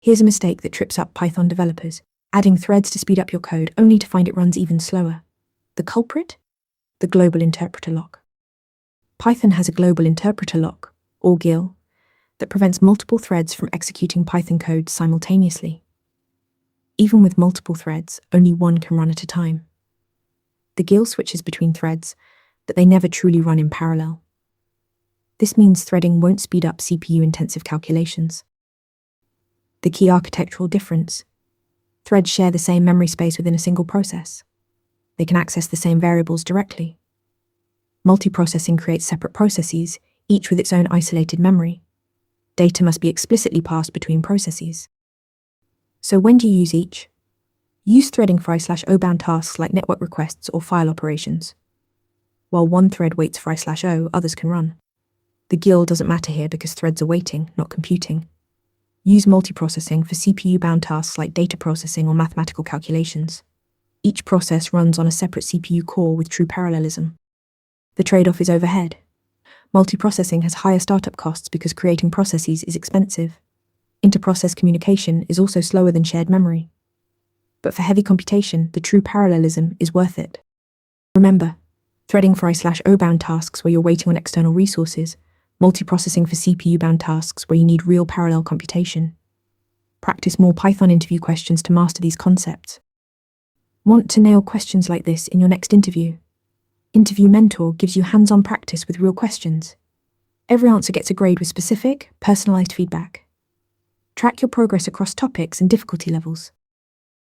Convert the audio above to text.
Here's a mistake that trips up Python developers: adding threads to speed up your code only to find it runs even slower. The culprit? The global interpreter lock. Python has a global interpreter lock, or GIL, that prevents multiple threads from executing Python code simultaneously. Even with multiple threads, only one can run at a time. The GIL switches between threads, but they never truly run in parallel. This means threading won't speed up CPU-intensive calculations. The key architectural difference: threads share the same memory space within a single process. They can access the same variables directly. Multiprocessing creates separate processes, each with its own isolated memory. Data must be explicitly passed between processes. So when do you use each? Use threading for I/O bound tasks like network requests or file operations. While one thread waits for I/O, others can run. The GIL doesn't matter here because threads are waiting, not computing. Use multiprocessing for CPU-bound tasks like data processing or mathematical calculations. Each process runs on a separate CPU core with true parallelism. The trade-off is overhead. Multiprocessing has higher startup costs because creating processes is expensive. Inter-process communication is also slower than shared memory. But for heavy computation, the true parallelism is worth it. Remember, threading for I/O bound tasks where you're waiting on external resources, multiprocessing for CPU-bound tasks where you need real parallel computation. Practice more Python interview questions to master these concepts. Want to nail questions like this in your next interview? Interview Mentor gives you hands-on practice with real questions. Every answer gets a grade with specific, personalized feedback. Track your progress across topics and difficulty levels.